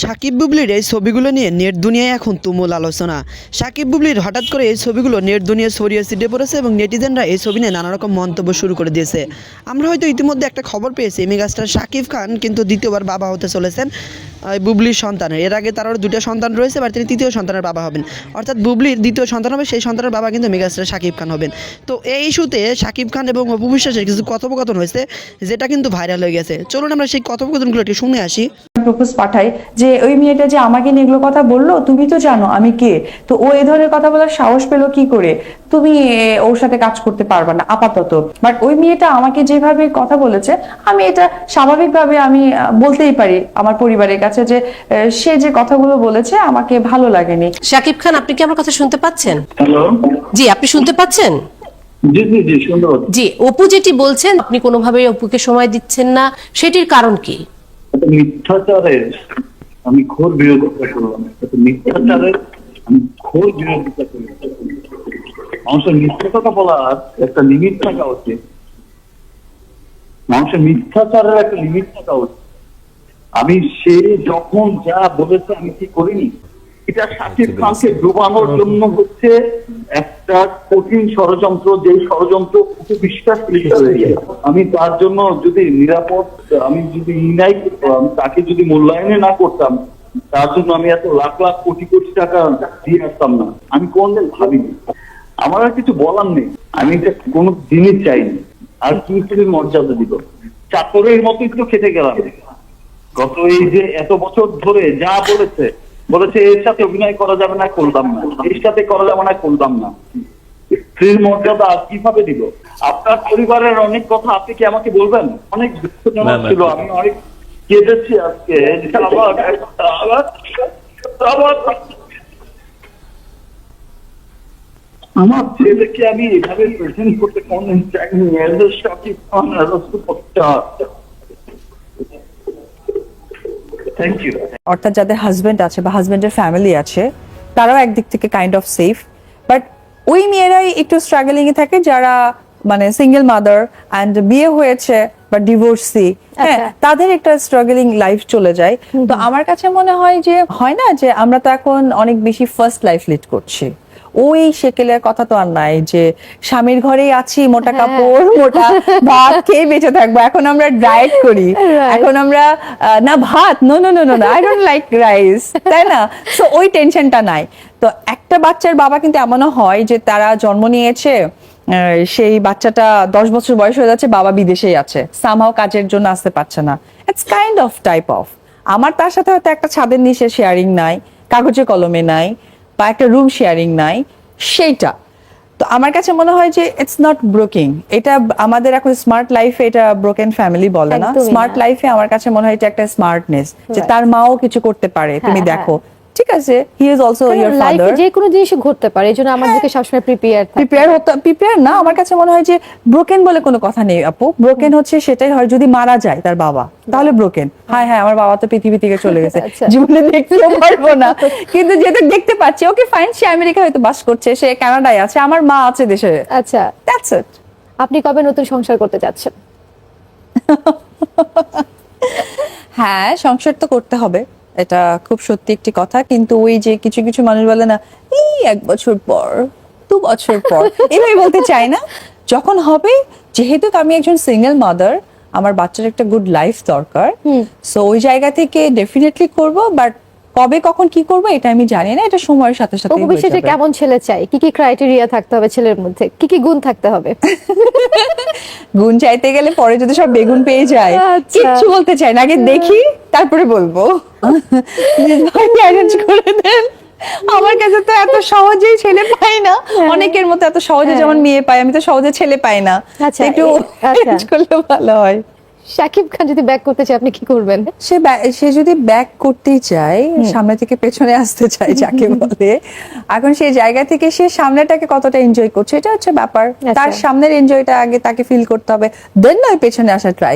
সাকিব বুবলির এই ছবিগুলো নিয়ে নেট দুনিয়ায় এখন তুমুল আলোচনা। সাকিব বুবলির হঠাৎ করে এই ছবিগুলো নেট দুনিয়ায় ছড়িয়ে ছিটিয়ে পড়েছে এবং নেটিজেনরা এই ছবি নিয়ে নানা রকম মন্তব্য শুরু করে দিয়েছে। আমরা হয়তো ইতিমধ্যে একটা খবর পেয়েছি, মেগাস্টার সাকিব খান কিন্তু দ্বিতীয়বার বাবা হতে চলেছেন বুবলির সন্তানের। এর আগে তার দুটো সন্তান রয়েছে, এবার তিনি তৃতীয় সন্তানের বাবা হবেন, অর্থাৎ বুবলির দ্বিতীয় সন্তান হবে, সেই সন্তানের বাবা কিন্তু মেগাস্টার সাকিব খান হবেন। তো এই ইস্যুতে সাকিব খান এবং অপু বিশ্বাসের কিছু কথোপকথন হয়েছে, যেটা কিন্তু ভাইরাল হয়ে গেছে। চলুন আমরা সেই কথোপকথনগুলো একটু শুনে আসি। প্রপোজ পাঠাই যে ওই মেয়েটা যে আমাকে নিয়ে এগুলো কথা বললো, তুমি তো জানো আমি কে, তো ও এই ধরনের কথা বলার সাহস পেলো কি করে, তুমি ওর সাথে কাজ করতে পারবে না আপাতত। বাট ওই মেয়েটা আমাকে যেভাবে কথা বলেছে, আমি এটা স্বাভাবিকভাবে আমি বলতেই পারি আমার পরিবারের কাছে যে সে যে কথাগুলো বলেছে আমাকে ভালো লাগেনি। শাকিব খান, আপনি কি আমার কথা শুনতে পাচ্ছেন? হ্যালো, জি, আপনি শুনতে পাচ্ছেন? জি জি জি, শুনতে পাচ্ছি। জি, অপু যেটি বলছেন আপনি কোনোভাবেই অপুকে সময় দিচ্ছেন না, সেটির কারণ কি? এটা মিথ্যাচারের আমি ঘোর বিরোধিতা করলাম। এটা মিথ্যাচারের আমি ঘোর বিরোধিতা করি। মানুষের মিথ্যা কথা বলার একটা লিমিট থাকা উচিত। মানুষের মিথ্যাচারের একটা লিমিট থাকা উচিত। আমি সে যখন যা বলেছে আমি কি করিনি, এটা শাকিব খানকে ডুবানোর জন্য হচ্ছে একটা কঠিন ষড়যন্ত্র, যে ষড়যন্ত্র ওকে বিশ্বাস করে। আমি তার জন্য যদি নিরাপদ, আমি যদি ইনাই করতাম, তাকে যদি মূল্যায়নে না করতাম, তার জন্য আমি এত লাখ লাখ কোটি কোটি টাকা দিয়ে আসতাম না। আমি কোনদিন ভাবিনি। আমার আর কিছু বলার নেই। আমি এটা কোনো দিনই চাইনি। আর কি তুমি মর্যাদা দিব? চাকরের মতোই তো খেতে গেলাম। গত এই যে এত বছর ধরে যা বলেছে এর সাথে অভিনয় করা যাবে না, করলাম না, এর সাথে করা যাবে না, করলাম না। স্ত্রীর মর্যাদা কিভাবে দিব? আপনার পরিবারের অনেক কথা আপনি কি আমাকে বলবেন? অনেক দুঃখজনক ছিল, আমি অনেক কেঁদেছি আজকে। আমার ছেলেকে আমি এভাবে প্রেজেন্ট করতে কোনদিন চাইনি। Shakib Khan thank you. অর্থাৎ যাদের হাজবেন্ড আছে বা হাজবেন্ডের ফ্যামিলি আছে, তারাও একদিক থেকে কাইন্ড অফ সেফ। বাট ওই মেয়েরাই একটু স্ট্রাগলিং এ থাকে যারা মানে সিঙ্গেল মাদার অ্যান্ড বিয়ে হয়েছে বা ডিভোর্সি, হ্যাঁ, তাদের একটা স্ট্রাগলিং লাইফ চলে যায়। তো আমার কাছে মনে হয় যে হয় না যে আমরা তো এখন অনেক বেশি ফার্স্ট লাইফ লিড করছি। ওই সেকেলের কথা তো আর নাই যে স্বামীর ঘরেই আছি, মোটা কাপড় মোটা ভাত খেয়ে বেঁচে থাকবো। এখন আমরা ডায়েট করি, এখন আমরা না ভাত, no no no no I don't like rice, তাই না? সো ওই টেনশনটা নাই। তো একটা বাচ্চার বাবা কিন্তু এমনও হয় যে তারা জন্ম নিয়েছে, সেই বাচ্চাটা 10 বছর বয়স হয়ে যাচ্ছে, বাবা বিদেশেই আছে, সামহাও কাজের জন্য আসতে পারছে না। It's kind of type of. আমার তার সাথে হয়তো একটা ছাদের নিচে শেয়ারিং নাই, কাগজে কলমে নাই, বা একটা রুম শেয়ারিং নাই, সেইটা তো আমার কাছে মনে হয় যে ইটস নট ব্রোকিং। এটা আমাদের এখন স্মার্ট লাইফে এটা ব্রোকেন ফ্যামিলি বলে না। স্মার্ট লাইফে আমার কাছে মনে হয় এটা একটা স্মার্টনেস, যে তার মাও কিছু করতে পারে, তুমি দেখো, ঠিক আছে, he is also your father. যে কোনো জিনিসই ঘটতে পারে, এজন্য আমাদেরকে সবসময় প্রিপেয়ার না। আমার কাছে মনে হয় যে ব্রোকেন বলে কোনো কথা নেই আপু। ব্রোকেন হচ্ছে সেটাই হয় যদি মারা যায় তার বাবা, তাহলে ব্রোকেন। হ্যাঁ হ্যাঁ, আমার বাবা তো পৃথিবী থেকে চলে গেছে, জীবনে দেখতেও পারবো না, কিন্তু যেহেতু দেখতে পাচ্ছি, ওকে ফাইন, সে আমেরিকা হয়তো বাস করছে, সে কানাডায় আছে, আমার মা আছে দেশে। আচ্ছা, দ্যাটস ইট। আপনি কবে নতুন সংসার করতে যাচ্ছেন? হ্যাঁ, সংসার তো করতে হবে, এটা খুব সত্যি একটি কথা। কিন্তু ওই যে কিছু কিছু মানুষ বলে না, এই 1 বছর পর, 2 বছর পর, এভাবে বলতে চাই না। যখন হবে, যেহেতু আমি একজন সিঙ্গেল মাদার, আমার বাচ্চার একটা গুড লাইফ দরকার, সো ওই জায়গা থেকে ডেফিনেটলি করব। বাট কবে কখন কি করব এটা আমি জানি না, এটা সময়ের সাথে সাথে। ভবিষ্যতে কেমন ছেলে চাই? কি কি ক্রাইটেরিয়া থাকতে হবে ছেলের মধ্যে? কি কি গুণ থাকতে হবে? গুণ চাইতে গেলে পরে যদি সব বেগুন পেয়ে যায়, কিচ্ছু বলতে চাই না, আগে দেখি তারপরে বলবো। করে দেন। আমার কাছে তো এত সহজেই ছেলে পাই না, অনেকের মতো এত সহজে যেমন মেয়ে পাই, আমি তো সহজে ছেলে পাই না। একটু করলে ভালো হয়। শাকিব খান যদি ব্যাক করতে চায় আপনি কি করবেন? সে যদি ব্যাক করতেই চায়, সামনে থেকে পেছনে আসতে চায় যাকে বলে, এখন সেই জায়গা থেকে সে সামনেটাকে কতটা এনজয় করছে এটা হচ্ছে ব্যাপার। তার সামনের এনজয়টা আগে তাকে ফিল করতে হবে, দেন নয় পেছনে আসা ট্রাই।